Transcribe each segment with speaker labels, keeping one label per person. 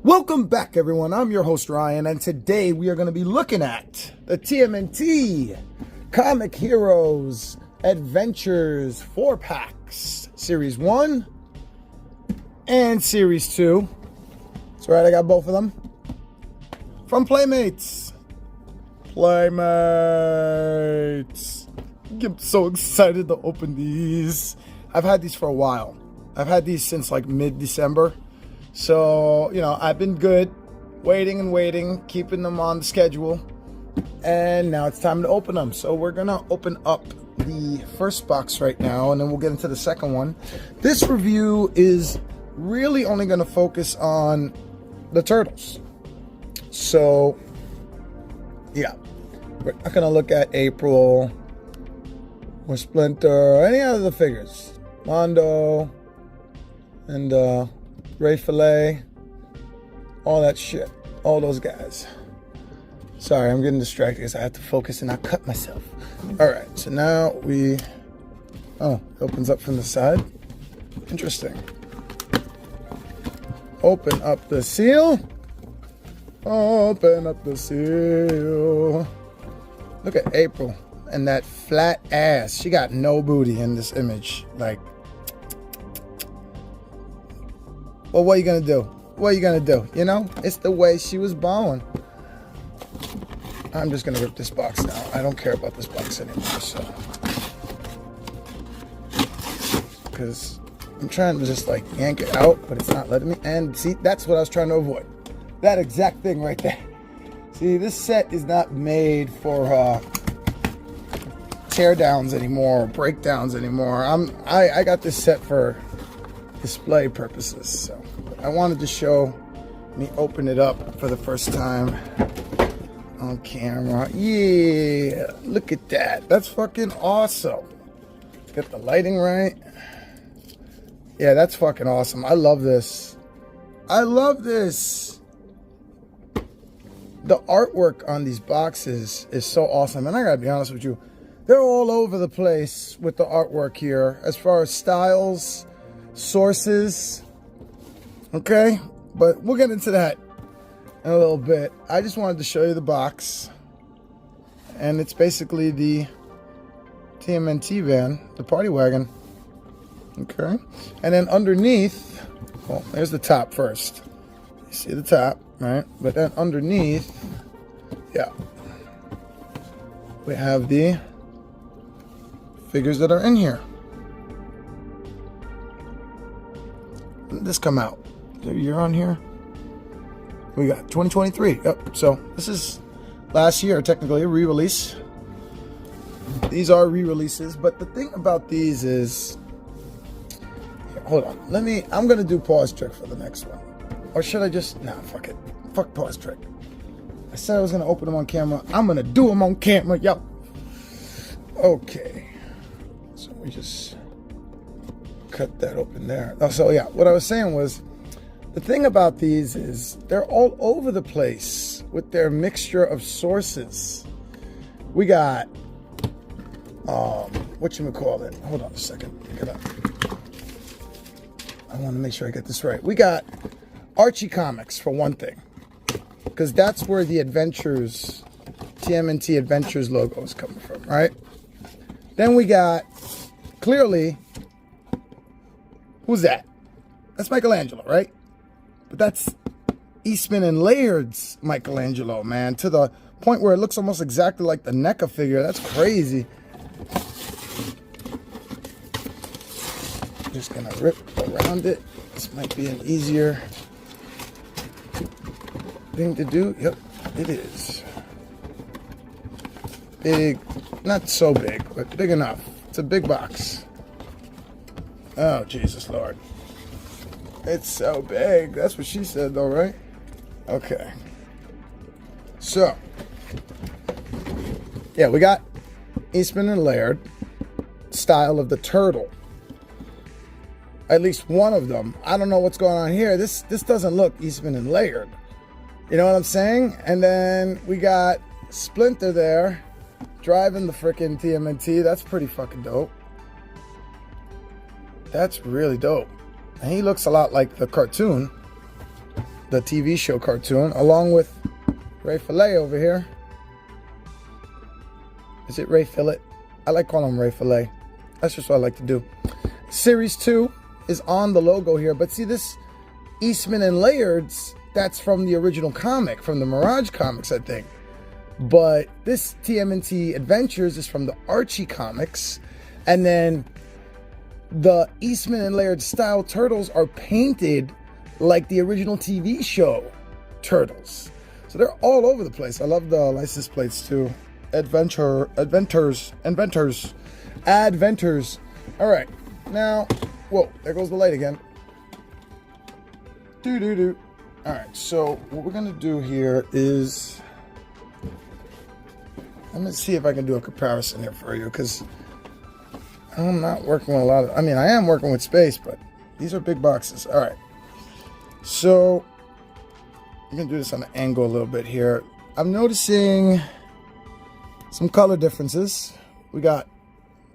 Speaker 1: Welcome back, everyone. I'm your host, Ryan, and today we are going to be looking at the TMNT Comic Heroes Adventures 4-packs, Series 1 and Series 2. That's right, I got both of them from Playmates. Playmates. I'm so excited to open these. I've had these for a while. I've had these since like mid-December. So, I've been good, waiting, keeping them on the schedule. And now it's time to open them. So we're going to open up the first box right now, and then we'll get into the second one. This review is really only going to focus on the turtles. So, yeah. We're not going to look at April or Splinter or any other of the figures. Mondo and Fillet, all that shit, all those guys. Sorry, I'm getting distracted because I have to focus and not cut myself. All right, so now it opens up from the side. Interesting. Open up the seal. Open up the seal. Look at April and that flat ass. She got no booty in this image. Like, well, what are you gonna do? What are you gonna do? It's the way she was born. I'm just gonna rip this box now. I don't care about this box anymore, so. Because I'm trying to just like yank it out, but it's not letting me. And see, that's what I was trying to avoid. That exact thing right there. See, this set is not made for tear downs anymore, or breakdowns anymore. I got this set for display purposes, so I wanted to show me open it up for the first time on camera. Yeah, look at that. That's fucking awesome. Get the lighting right. Yeah, that's fucking awesome. I love this. I love this. The artwork on these boxes is so awesome, and I gotta be honest with you, they're all over the place with the artwork here as far as styles, sources. Okay, but we'll get into that in a little bit. I just wanted to show you the box, and it's basically the TMNT van, the party wagon. Okay, and then underneath, well, there's the top first. You see the top, right? But then underneath, yeah, we have the figures that are in here. When did this come out? Is there a year on here? We got 2023. Yep. So this is last year, technically a re-release. These are re-releases, but the thing about these is, hold on. I'm gonna do pause trick for the next one, or should I just? Nah, fuck it. Fuck pause trick. I said I was gonna open them on camera. I'm gonna do them on camera, yo. Okay. So we just cut that open there. Oh, so yeah, what I was saying was, the thing about these is they're all over the place with their mixture of sources. We got whatchamacallit. Hold on a second. Pick it up. I want to make sure I get this right. We got Archie Comics for one thing, because that's where the Adventures, TMNT Adventures logo is coming from, right? Then we got, clearly, who's that? That's Michelangelo, right? But that's Eastman and Laird's Michelangelo, man. To the point where it looks almost exactly like the NECA figure. That's crazy. Just gonna rip around it. This might be an easier thing to do. Yep, it is. Big, not so big, but big enough. It's a big box. Oh, Jesus Lord. It's so big. That's what she said, though, right? Okay. So, yeah, we got Eastman and Laird style of the turtle. At least one of them. I don't know what's going on here. This doesn't look Eastman and Laird. You know what I'm saying? And then we got Splinter there driving the frickin' TMNT. That's pretty fucking dope. That's really dope. And he looks a lot like the cartoon. the TV show cartoon, along with Ray Fillet over here. Is it Ray Fillet? I like calling him Ray Fillet. That's just what I like to do. Series 2 is on the logo here, but see this Eastman and Layard's, that's from the original comic, from the Mirage comics, I think. But this TMNT Adventures is from the Archie comics. And then the Eastman and Laird style turtles are painted like the original TV show turtles. So they're all over the place. I love the license plates too. Adventures. All right, now, whoa, there goes the light again. All right, so what we're gonna do here is, I'm gonna see if I can do a comparison here for you, because I'm not working with a lot of, I mean, I am working with space, but these are big boxes. All right, so I'm gonna do this on an angle a little bit here. I'm noticing some color differences. We got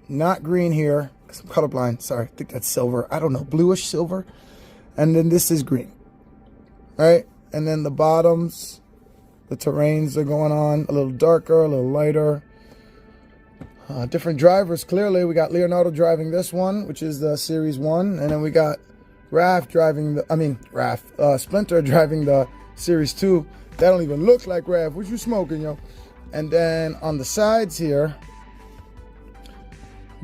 Speaker 1: not green here, because I'm colorblind. Sorry, I think that's silver. I don't know, bluish silver. And then this is green, right? And then the bottoms, the terrains are going on a little darker, a little lighter. Different drivers, clearly. We got Leonardo driving this one, which is the Series 1. And then we got Raph driving the, Splinter driving the Series 2. That don't even look like Raph. What you smoking, yo? And then on the sides here,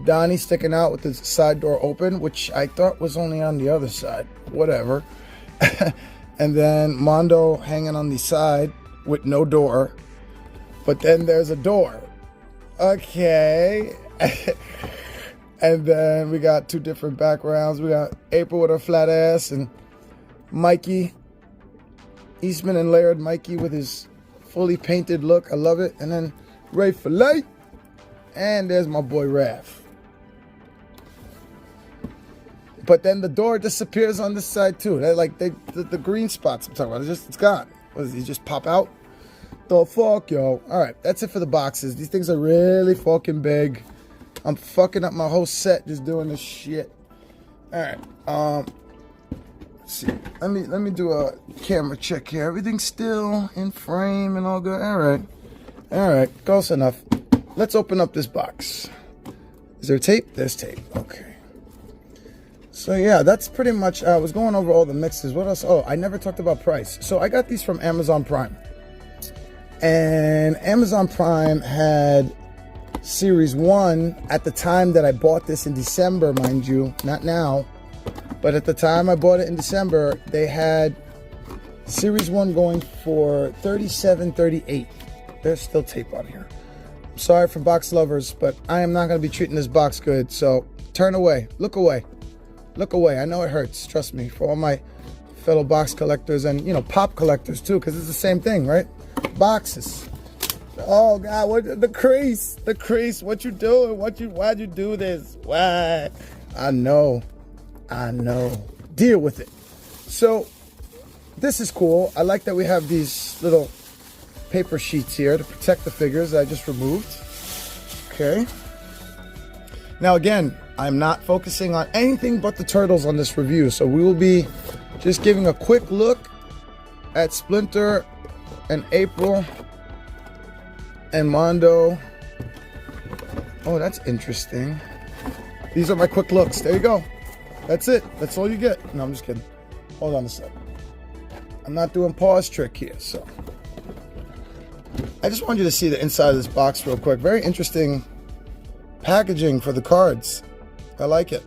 Speaker 1: Donnie sticking out with his side door open, which I thought was only on the other side. Whatever. And then Mondo hanging on the side with no door. But then there's a door. Okay. And then we got two different backgrounds. We got April with her flat ass and Mikey. Eastman and Laird Mikey with his fully painted look. I love it. And then Ray Fillet. And there's my boy Raph. But then the door disappears on this side too. They're like the green spots I'm talking about. It's gone. What does he just pop out? The fuck, yo. All right, that's it for the boxes. These things are really fucking big. I'm fucking up my whole set just doing this shit. All right. Let's see. Let me do a camera check here. Everything's still in frame and all good. All right. Close enough. Let's open up this box. Is there tape? There's tape. Okay. So yeah, that's pretty much, I was going over all the mixes. What else? Oh, I never talked about price. So I got these from Amazon Prime. And Amazon Prime had Series 1 at the time that I bought this in December, mind you. Not now. But at the time I bought it in December, they had Series 1 going for $37.38. There's still tape on here. I'm sorry for box lovers, but I am not going to be treating this box good. So turn away. Look away. Look away. I know it hurts. Trust me. For all my fellow box collectors and, you know, pop collectors too, because it's the same thing, right? Boxes. Oh God, what the crease? The crease. What you doing? Why'd you do this? Why? I know. Deal with it. So this is cool. I like that we have these little paper sheets here to protect the figures that I just removed. Okay. Now again, I'm not focusing on anything but the turtles on this review, so we will be just giving a quick look at Splinter and April and Mondo. Oh, that's interesting. These are my quick looks. There you go. That's it. That's all you get. No, I'm just kidding. Hold on a sec. I'm not doing pause trick here, so I just want you to see the inside of this box real quick. Very interesting packaging for the cards. I like it.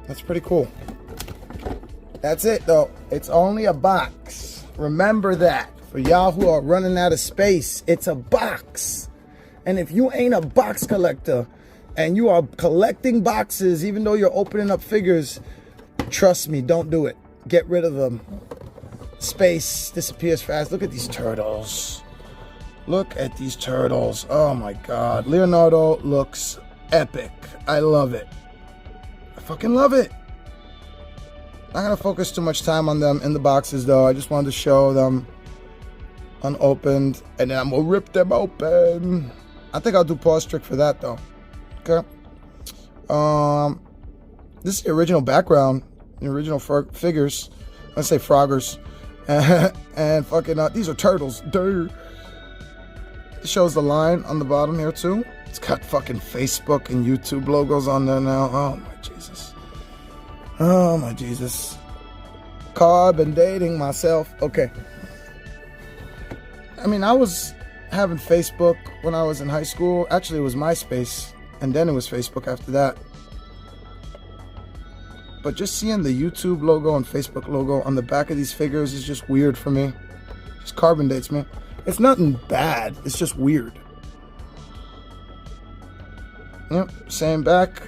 Speaker 1: That's pretty cool. That's it though. It's only a box. Remember that. For y'all who are running out of space, it's a box. And if you ain't a box collector and you are collecting boxes, even though you're opening up figures, trust me, don't do it. Get rid of them. Space disappears fast. Look at these turtles. Look at these turtles. Oh my God. Leonardo looks epic. I love it. I fucking love it. Not gonna focus too much time on them in the boxes though. I just wanted to show them unopened, and then I'm gonna rip them open. I think I'll do pause trick for that though. Okay. This is the original background, the original figures. Let's say Froggers. And fucking, these are turtles. Dude. It shows the line on the bottom here too. It's got fucking Facebook and YouTube logos on there now. Oh my Jesus. Oh my Jesus. Carbon dating myself. Okay. I mean, I was having Facebook when I was in high school. Actually, it was MySpace, and then it was Facebook after that. But just seeing the YouTube logo and Facebook logo on the back of these figures is just weird for me. Just carbon dates me. It's nothing bad. It's just weird. Yep, same back.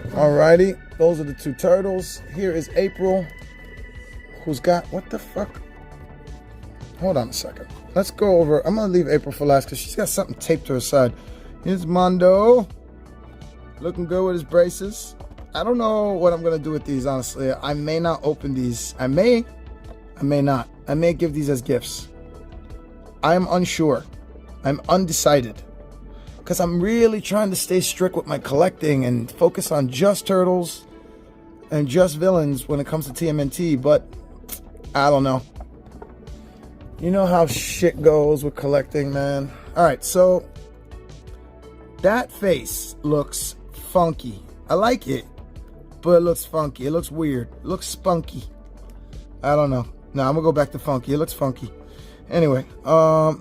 Speaker 1: Alrighty, those are the two turtles. Here is April, who's got, what the fuck? Hold on a second. Let's go over, I'm gonna leave April for last because she's got something taped to her side. Here's Mondo, looking good with his braces. I don't know what I'm gonna do with these, honestly. I may not open these. I may not. I may give these as gifts. I am unsure. I'm undecided. Because I'm really trying to stay strict with my collecting and focus on just turtles and just villains when it comes to TMNT, but I don't know. You know how shit goes with collecting, man. Alright, so that face looks funky. I like it, but it looks funky. It looks weird. It looks spunky. I don't know. No, I'm gonna go back to funky. It looks funky. Anyway,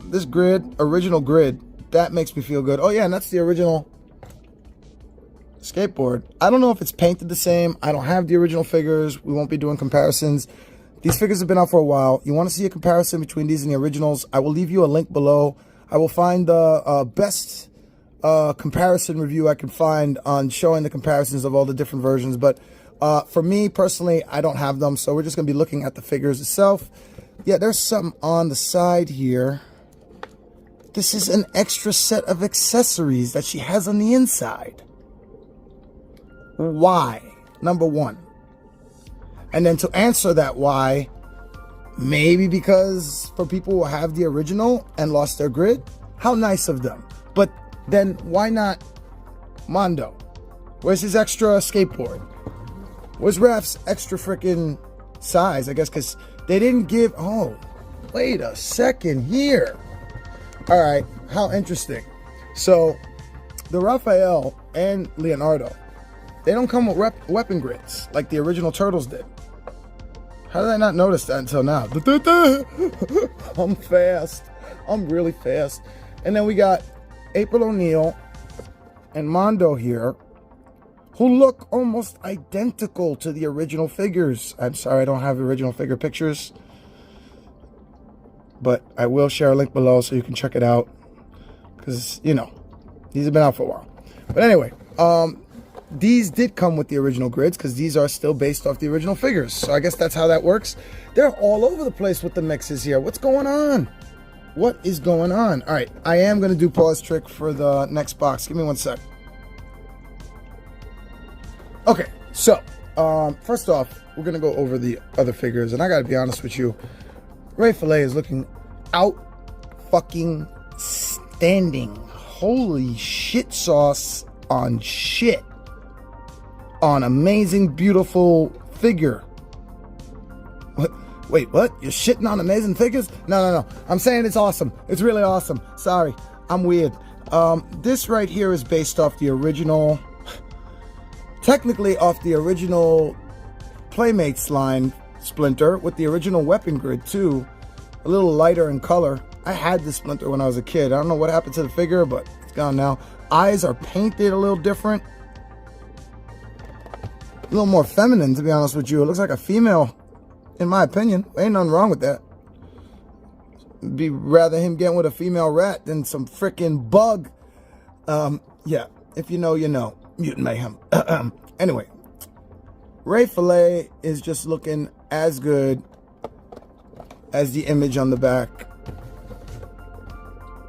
Speaker 1: this grid, original grid, that makes me feel good. Oh yeah, and that's the original skateboard. I don't know if it's painted the same. I don't have the original figures. We won't be doing comparisons. These figures have been out for a while. You want to see a comparison between these and the originals? I will leave you a link below. I will find the best comparison review I can find on showing the comparisons of all the different versions. But for me personally, I don't have them, so we're just going to be looking at the figures itself. Yeah, there's something on the side here. This is an extra set of accessories that she has on the inside. Why? Number one. And then to answer that why, maybe because for people who have the original and lost their grid, how nice of them. But then why not Mondo? Where's his extra skateboard? Where's Raph's extra freaking size? I guess because they didn't give... Oh, wait a second here. All right, how interesting. So the Raphael and Leonardo, they don't come with weapon grids like the original Turtles did. How did I not notice that until now? I'm fast. I'm really fast. And then we got April O'Neil and Mondo here, who look almost identical to the original figures. I'm sorry I don't have original figure pictures, but I will share a link below so you can check it out, because, you know, these have been out for a while. But anyway, these did come with the original grids because these are still based off the original figures. So I guess that's how that works. They're all over the place with the mixes here. What's going on? What is going on? All right, I am going to do pause trick for the next box. Give me one sec. Okay, so first off, we're going to go over the other figures. And I got to be honest with you, Ray Fillet is looking out fucking standing. Holy shit sauce on shit. On amazing, beautiful figure. What? Wait, what? You're shitting on amazing figures? No. I'm saying it's awesome. It's really awesome. Sorry, I'm weird. This right here is based off the original, technically off the original Playmates line Splinter with the original weapon grid too. A little lighter in color. I had this Splinter when I was a kid. I don't know what happened to the figure, but it's gone now. Eyes are painted a little different. A little more feminine, to be honest with you. It looks like a female, in my opinion. Ain't nothing wrong with that. It'd be rather him getting with a female rat than some freaking bug. Yeah, if you know, you know. Mutant Mayhem. Anyway, Ray Fillet is just looking as good as the image on the back.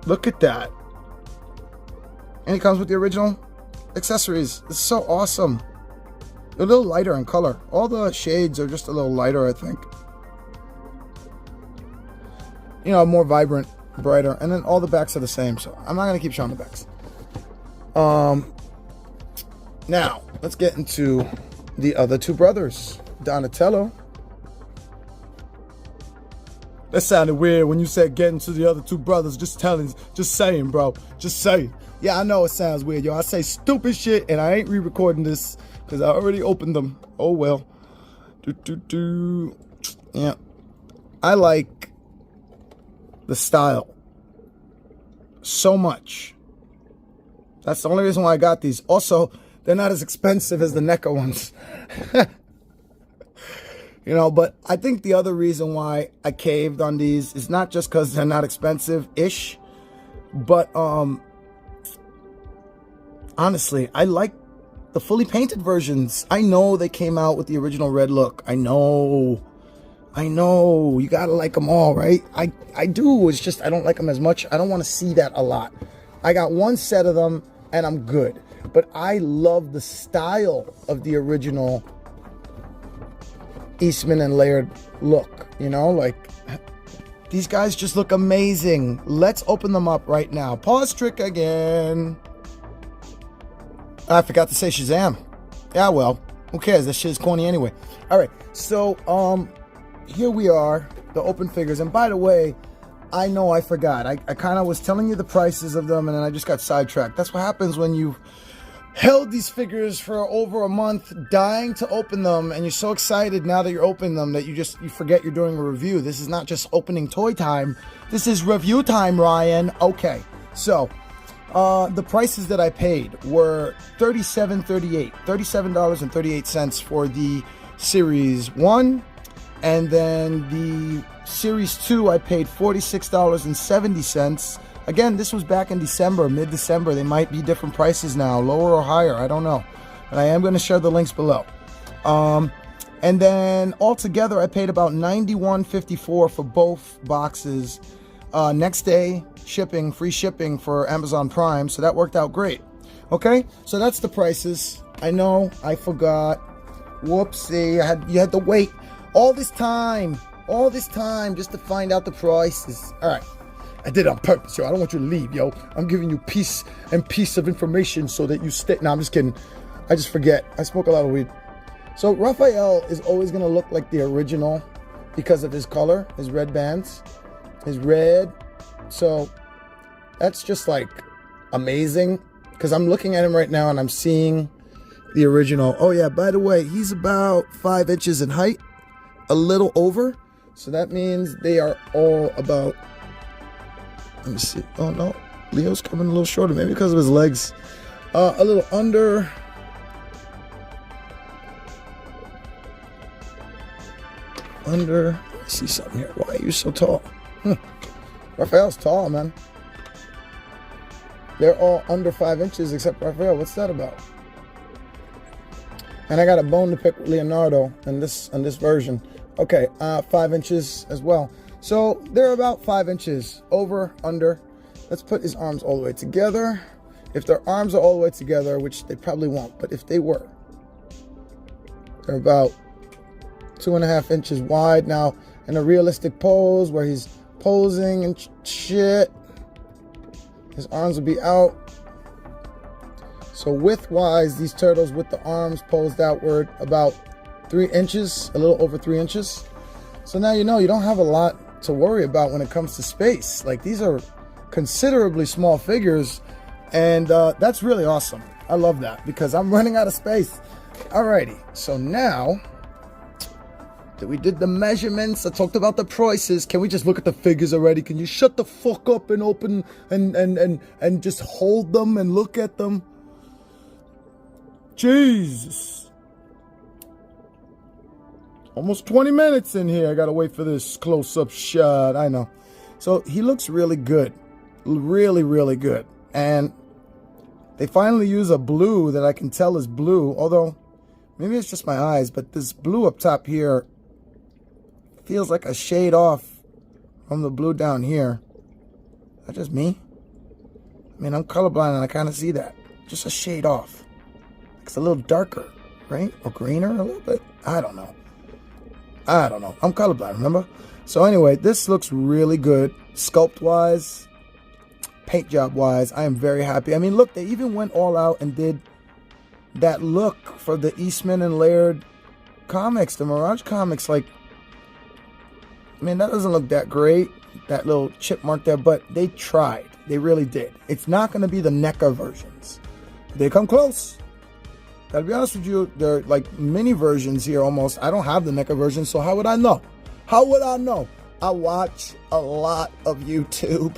Speaker 1: Look at that. And he comes with the original accessories. It's so awesome. They're a little lighter in color. All the shades are just a little lighter, I think. You know, more vibrant, brighter. And then all the backs are the same, so I'm not going to keep showing the backs. Now, let's get into the other two brothers. Donatello That sounded weird when you said getting to the other two brothers. Just saying, bro. Just saying. Yeah, I know it sounds weird, yo. I say stupid shit, and I ain't re-recording this because I already opened them. Oh, well. Yeah. I like the style so much. That's the only reason why I got these. Also, they're not as expensive as the NECA ones. You know, but I think the other reason why I caved on these is not just because they're not expensive-ish, but honestly, I like the fully painted versions. I know they came out with the original red look. I know. You gotta like them all, right? I do. It's just I don't like them as much. I don't want to see that a lot. I got one set of them, and I'm good. But I love the style of the original Eastman and Laird look, you know, like these guys just look amazing. Let's open them up right now. Pause trick again. I forgot to say Shazam. Yeah, well, who cares? That shit is corny anyway. All right, so here we are, the open figures. And by the way, I know I forgot. I kind of was telling you the prices of them, and then I just got sidetracked. That's what happens when you held these figures for over a month, dying to open them, and you're so excited now that you're opening them that you forget you're doing a review. This is not just opening toy time. This is review time, Ryan. Okay, so the prices that I paid were $37.38 for the Series 1, and then the Series 2 I paid $46.70. Again, this was back in December, mid-December. They might be different prices now, lower or higher. I don't know. But I am going to share the links below. And then altogether, I paid about $91.54 for both boxes. Next day, shipping, free shipping for Amazon Prime. So that worked out great. Okay, so that's the prices. I know, I forgot. Whoopsie, you had to wait all this time just to find out the prices. All right. I did it on purpose, yo. I don't want you to leave, yo. I'm giving you piece of information so that you stay. No, I'm just kidding. I just forget. I smoke a lot of weed. So Raphael is always going to look like the original because of his color, his red bands, his red. So that's just like amazing because I'm looking at him right now and I'm seeing the original. Oh, yeah, by the way, he's about 5 inches in height, a little over. So that means they are all about... Let me see. Oh, no. Leo's coming a little shorter. Maybe because of his legs. A little under. Let me see something here. Why are you so tall? Raphael's tall, man. They're all under 5 inches except Raphael. What's that about? And I got a bone to pick with Leonardo in this version. Okay, 5 inches as well. So they're about 5 inches over, under. Let's put his arms all the way together. If their arms are all the way together, which they probably won't, but if they were, they're about 2.5 inches wide. Now, in a realistic pose where he's posing and shit, his arms will be out. So width-wise, these turtles with the arms posed outward about 3 inches, a little over 3 inches. So now you know you don't have a lot to worry about when it comes to space. Like, these are considerably small figures, and that's really awesome. I love that because I'm running out of space. Alrighty, so now that we did the measurements, I talked about the prices. Can we just look at the figures already? Can you shut the fuck up and open and just hold them and look at them? Jesus. Almost 20 minutes in here. I gotta wait for this close-up shot. I know. So he looks really good. Really, really good. And they finally use a blue that I can tell is blue. Although, maybe it's just my eyes. But this blue up top here feels like a shade off from the blue down here. Is that just me? I mean, I'm colorblind and I kind of see that. Just a shade off. It's a little darker, right? Or greener a little bit. I don't know. I'm colorblind, remember? So anyway, this looks really good. Sculpt-wise, paint job-wise, I am very happy. I mean, look, they even went all out and did that look for the Eastman and Laird comics, the Mirage comics. Like, mean, that doesn't look that great, that little chip mark there, but they tried. They really did. It's not going to be the NECA versions. They come close. Gotta be honest with you, they're like mini versions here almost. I don't have the NECA version, so how would I know? How would I know? I watch a lot of YouTube.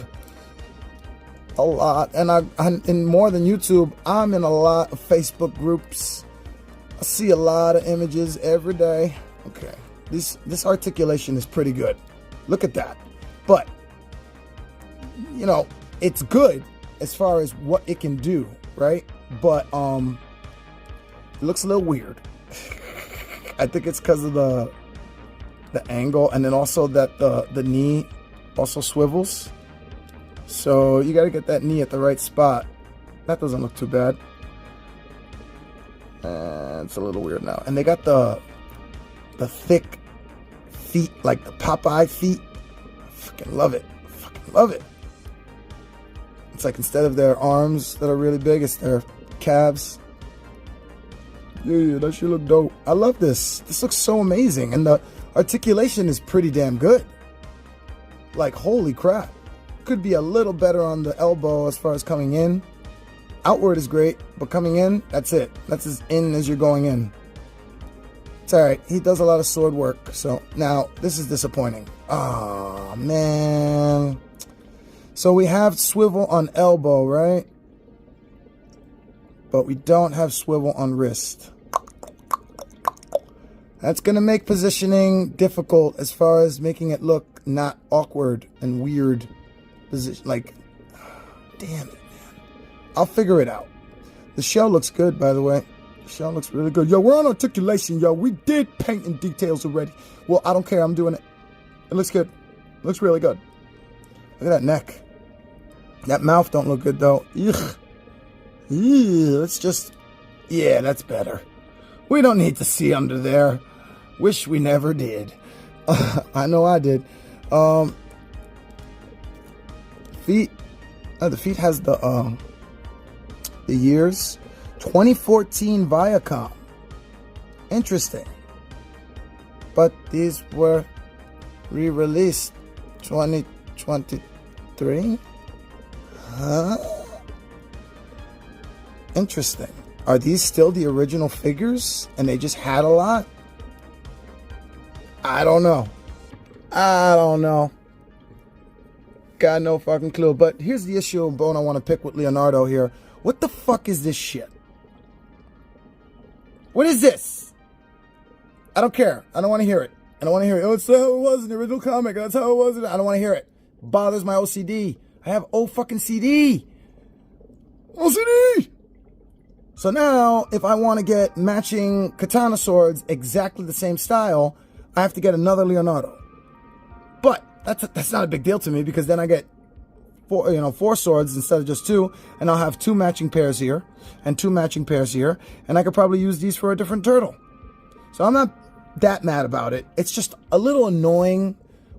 Speaker 1: A lot. And I'm in more than YouTube, I'm in a lot of Facebook groups. I see a lot of images every day. Okay. This articulation is pretty good. Look at that. But, you know, it's good as far as what it can do, right? But it looks a little weird. I think it's because of the angle, and then also that the knee also swivels. So you got to get that knee at the right spot. That doesn't look too bad. It's a little weird now. And they got the thick feet, like the Popeye feet. I fucking love it. I fucking love it. It's like instead of their arms that are really big, it's their calves. Yeah, that should look dope. I love this. This looks so amazing. And the articulation is pretty damn good. Like, holy crap. Could be a little better on the elbow as far as coming in. Outward is great, but coming in, that's it. That's as in as you're going in. It's alright. He does a lot of sword work. So now, this is disappointing. Oh, man. So we have swivel on elbow, right? But we don't have swivel on wrist. That's going to make positioning difficult as far as making it look not awkward and weird position. Like, damn it, man. I'll figure it out. The shell looks good, by the way. The shell looks really good. Yo, we're on articulation, yo. We did paint in details already. Well, I don't care. I'm doing it. It looks good. It looks really good. Look at that neck. That mouth don't look good, though. Ugh. Let's just... Yeah, that's better. We don't need to see under there. Wish we never did. I know I did. Feet. The feet has the years. 2014 Viacom. Interesting. But these were re-released 2023. Huh? Interesting. Are these still the original figures and they just had a lot? I don't know. I don't know. Got no fucking clue. But here's the issue, bone I want to pick with Leonardo here. What the fuck is this shit? What is this? I don't care. I don't want to hear it. I don't want to hear it. Oh, it's how it was in the original comic. That's how it was. I don't want to hear it. Bothers my OCD. I have fucking CD. OCD! So now, if I want to get matching katana swords exactly the same style, I have to get another Leonardo. But that's not a big deal to me, because then I get four swords instead of just two, and I'll have two matching pairs here and two matching pairs here, and I could probably use these for a different turtle. So I'm not that mad about it. It's just a little annoying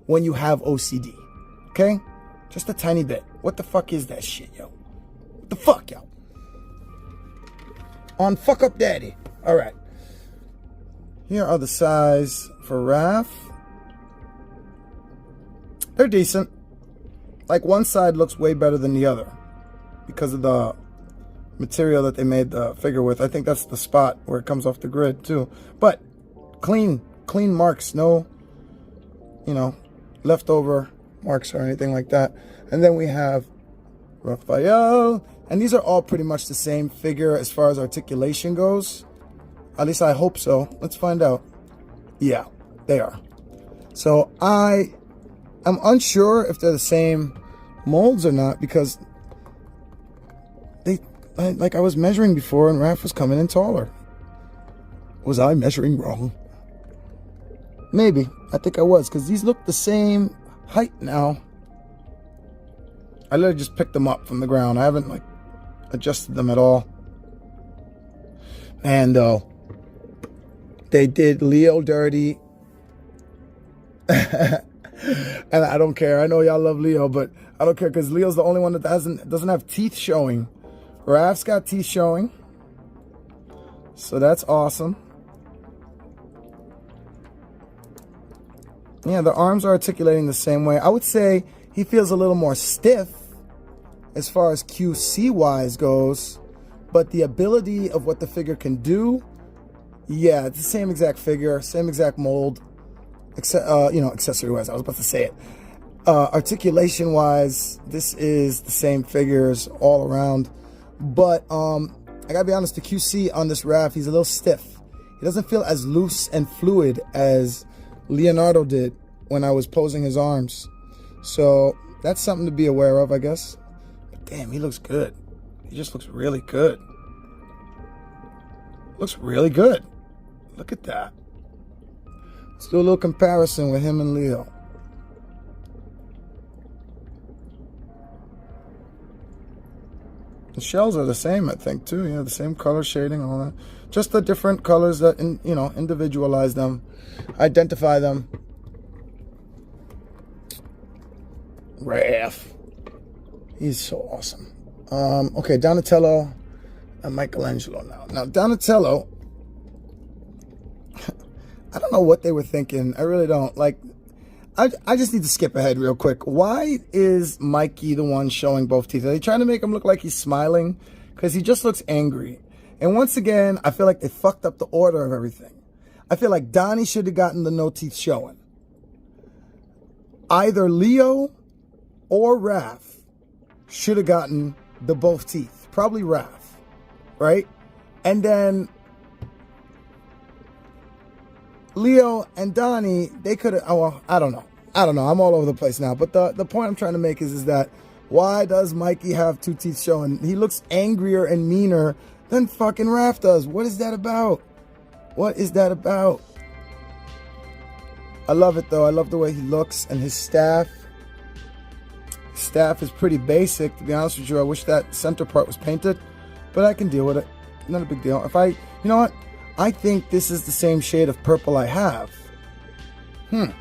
Speaker 1: when you have OCD. Okay? Just a tiny bit. What the fuck is that shit, yo? What the fuck, yo? On Fuck Up Daddy. Alright. Here are the size for Raph. They're decent. Like, one side looks way better than the other because of the material that they made the figure with. I think that's the spot where it comes off the grid too. But clean marks. No, leftover marks or anything like that. And then we have Raphael. And these are all pretty much the same figure as far as articulation goes. At least I hope so. Let's find out. Yeah, they are. So I'm unsure if they're the same molds or not, because I was measuring before and Raph was coming in taller. Was I measuring wrong? Maybe. I think I was, because these look the same height now. I literally just picked them up from the ground. I haven't adjusted them at all. And they did Leo dirty. And I don't care. I know y'all love Leo, but I don't care, because Leo's the only one that doesn't have teeth showing. Raph's got teeth showing. So that's awesome. Yeah, the arms are articulating the same way. I would say he feels a little more stiff as far as QC-wise goes, but the ability of what the figure can do, yeah, it's the same exact figure, same exact mold, except, accessory-wise, I was about to say it. Articulation-wise, this is the same figures all around, but I gotta be honest, the QC on this Raph, he's a little stiff. He doesn't feel as loose and fluid as Leonardo did when I was posing his arms. So that's something to be aware of, I guess. But damn, he looks good. He just looks really good. Looks really good. Look at that. Let's do a little comparison with him and Leo. The shells are the same, I think, too. Yeah, the same color shading, all that. Just the different colors that, individualize them, identify them. Raph. He's so awesome. Okay, Donatello and Michelangelo now. Now, Donatello, I don't know what they were thinking. I really don't. Like, I just need to skip ahead real quick. Why is Mikey the one showing both teeth? Are they trying to make him look like he's smiling? Because he just looks angry. And once again, I feel like they fucked up the order of everything. I feel like Donnie should have gotten the no teeth showing. Either Leo or Raph should have gotten the both teeth. Probably Raph, right? And then Leo and Donnie, they could have, I don't know. I'm all over the place now. But the point I'm trying to make is that why does Mikey have two teeth showing? He looks angrier and meaner than fucking Raph does. What is that about? What is that about? I love it though. I love the way he looks and his staff. His staff is pretty basic, to be honest with you. I wish that center part was painted, but I can deal with it. Not a big deal. You know what? I think this is the same shade of purple I have. And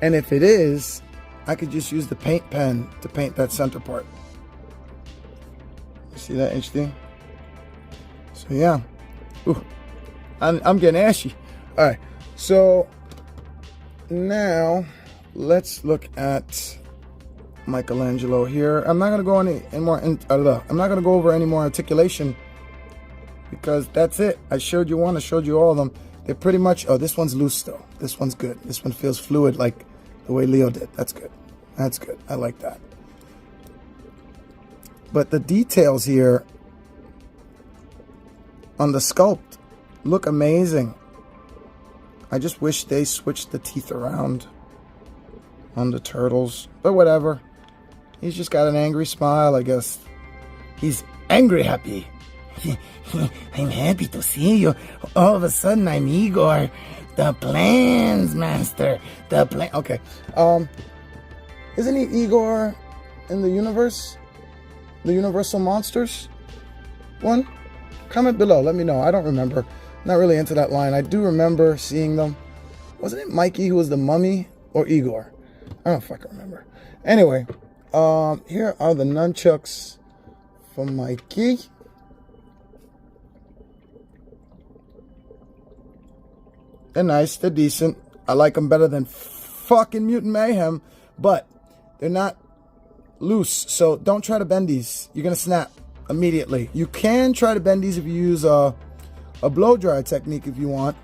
Speaker 1: if it is, I could just use the paint pen to paint that center part. You see that, HD? So yeah. Ooh, I'm getting ashy. All right. So now let's look at Michelangelo here. I'm not gonna go I'm not gonna go over any more articulation because that's it. I showed you one. I showed you all of them. They're pretty much. Oh, this one's loose though. This one's good. This one feels fluid, like the way Leo did. That's good. That's good. I like that. But the details here on the sculpt look amazing. I just wish they switched the teeth around on the turtles. But whatever. He's just got an angry smile, I guess. He's angry happy. I'm happy to see you. All of a sudden, I'm Igor. The plans master. Okay. Isn't he Igor in the universe? The Universal Monsters one? Comment below. Let me know. I don't remember. Not really into that line. I do remember seeing them. Wasn't it Mikey who was the mummy? Or Igor? I don't fucking remember. Anyway, here are the nunchucks for Mikey. They're nice. They're decent. I like them better than fucking Mutant Mayhem. But they're not loose. So don't try to bend these. You're going to snap immediately. You can try to bend these if you use a blow dry technique if you want.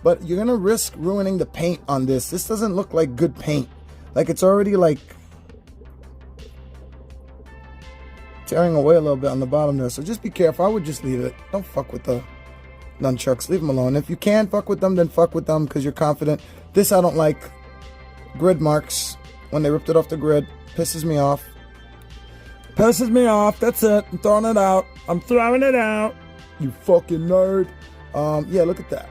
Speaker 1: But you're going to risk ruining the paint on this. This doesn't look like good paint. Like it's already like tearing away a little bit on the bottom there. So just be careful. I would just leave it. Don't fuck with the nunchucks. Leave them alone. If you can fuck with them, then fuck with them because you're confident. This I don't like. Grid marks when they ripped it off the grid. Pisses me off. Pisses me off. That's it. I'm throwing it out. I'm throwing it out. You fucking nerd. Yeah, look at that.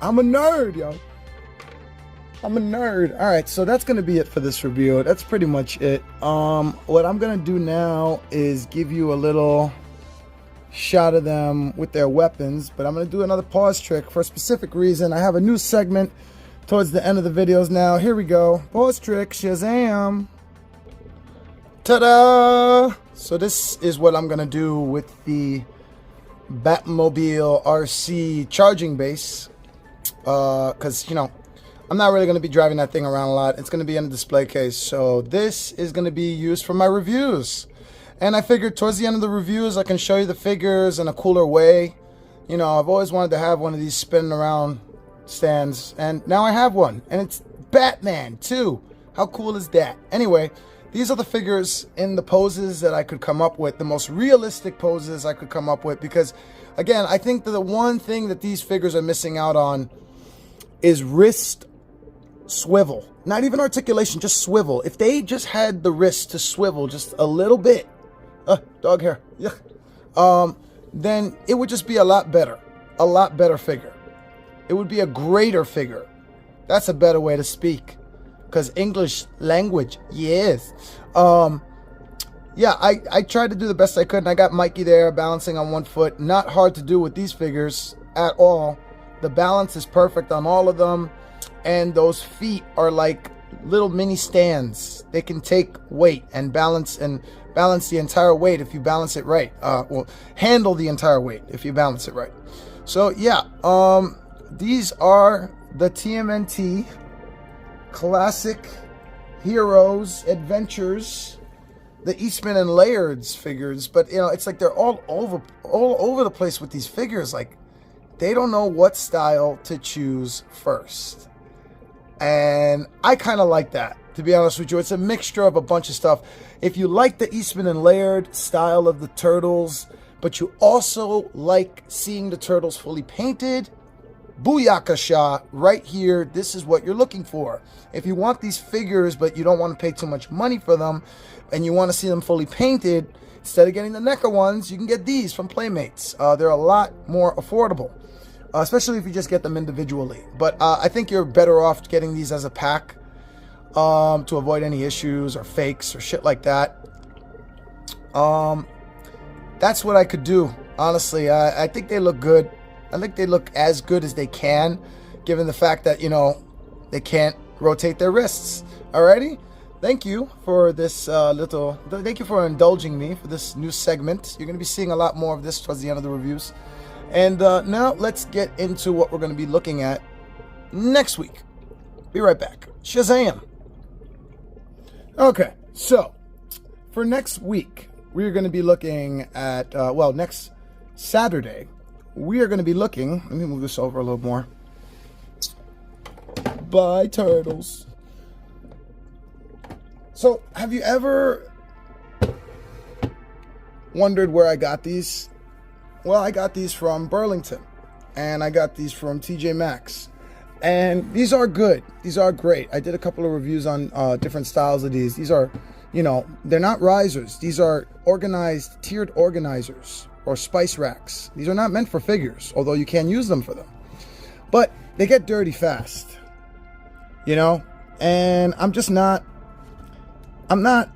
Speaker 1: I'm a nerd, yo. I'm a nerd. All right, so that's going to be it for this review. That's pretty much it. What I'm going to do now is give you a little shot of them with their weapons, but I'm going to do another pause trick for a specific reason. I have a new segment towards the end of the videos now. Here we go. Pause trick, Shazam. Ta-da! So this is what I'm going to do with the Batmobile RC charging base. Because, I'm not really going to be driving that thing around a lot. It's going to be in a display case. So this is going to be used for my reviews. And I figured towards the end of the reviews, I can show you the figures in a cooler way. You know, I've always wanted to have one of these spinning around stands. And now I have one. And it's Batman, too. How cool is that? Anyway, these are the figures in the poses that I could come up with. The most realistic poses I could come up with. Because, again, I think that the one thing that these figures are missing out on is wrist swivel. Not even articulation, just swivel. If they just had the wrist to swivel just a little bit, dog hair, then it would just be a lot better figure. It would be a greater figure. That's a better way to speak, because English language, yes. Yeah, I tried to do the best I could, and I got Mikey there balancing on one foot. Not hard to do with these figures at all. The balance is perfect on all of them. And those feet are like little mini stands. They can take weight and balance the entire weight if you balance it right. Well, handle the entire weight if you balance it right. So yeah, these are the TMNT Classic Heroes Adventures, the Eastman and Layard's figures. But you know, it's like they're all over the place with these figures. Like, they don't know what style to choose first. And I kind of like that, to be honest with you. It's a mixture of a bunch of stuff. If you like the Eastman and Laird style of the turtles, but you also like seeing the turtles fully painted, booyakasha, right here, this is what you're looking for. If you want these figures, but you don't want to pay too much money for them, and you want to see them fully painted, instead of getting the NECA ones, you can get these from Playmates. They're a lot more affordable. Especially if you just get them individually. But I think you're better off getting these as a pack to avoid any issues or fakes or shit like that. That's what I could do, honestly. I think they look good. I think they look as good as they can, given the fact that, you know, they can't rotate their wrists. Alrighty? Thank you for this thank you for indulging me for this new segment. You're going to be seeing a lot more of this towards the end of the reviews. And now let's get into what we're going to be looking at next week. Be right back. Shazam! Okay, so for next week, we're going to be looking at, next Saturday, we are going to be looking, let me move this over a little more. Bye, turtles. So, have you ever wondered where I got these? Well, I got these from Burlington, and I got these from TJ Maxx, and these are good. These are great. I did a couple of reviews on different styles of these. These are, you know, they're not risers. These are organized, tiered organizers or spice racks. These are not meant for figures, although you can use them for them. But they get dirty fast, you know, and I'm not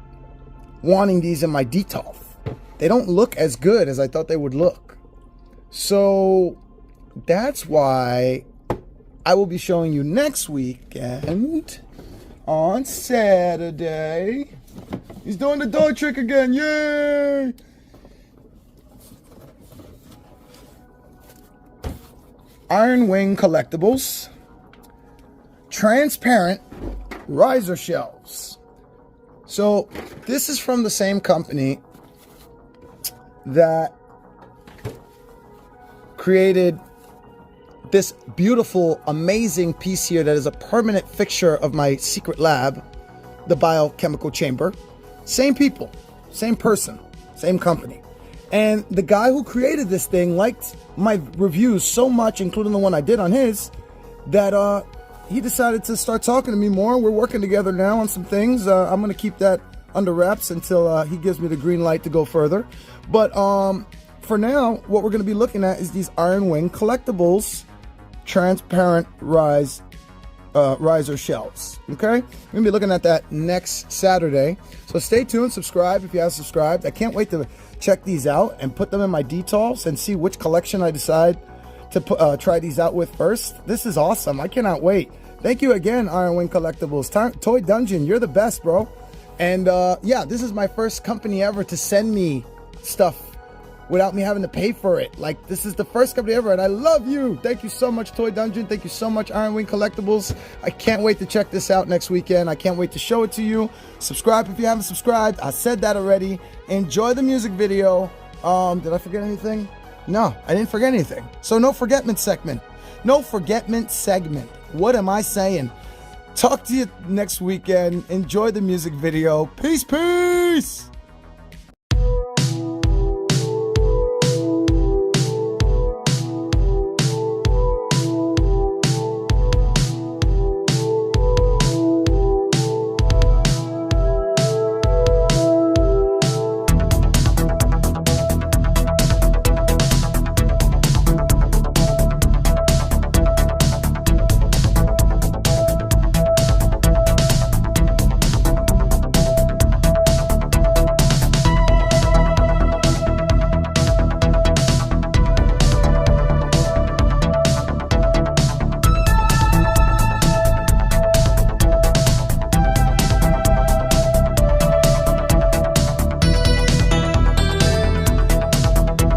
Speaker 1: wanting these in my detolf. They don't look as good as I thought they would look. So that's why I will be showing you next weekend on Saturday. He's doing the dog trick again. Yay! Iron Wing Collectibles. Transparent riser shelves. So this is from the same company that created this beautiful, amazing piece here that is a permanent fixture of my secret lab, the biochemical chamber. Same people, same person, same company. And the guy who created this thing liked my reviews so much, including the one I did on his, that he decided to start talking to me more. We're working together now on some things. I'm going to keep that under wraps until he gives me the green light to go further. But for now, what we're going to be looking at is these Iron Wing Collectibles transparent riser shelves. Okay, we're gonna be looking at that next Saturday, so stay tuned. Subscribe if you haven't subscribed. I can't wait to check these out and put them in my detolfs and see which collection I decide to try these out with first. This is awesome. I cannot wait. Thank you again, Iron Wing Collectibles. Toy Dungeon, you're the best, bro. And yeah, this is my first company ever to send me stuff without me having to pay for it. Like, this is the first company ever, and I love you. Thank you so much, Toy Dungeon. Thank you so much, Iron Wing Collectibles. I can't wait to check this out next weekend. I can't wait to show it to you. Subscribe if you haven't subscribed. I said that already. Enjoy the music video. Did I forget anything? No, I didn't forget anything. So no forgetment segment. No forgetment segment. What am I saying? Talk to you next weekend. Enjoy the music video. Peace, peace.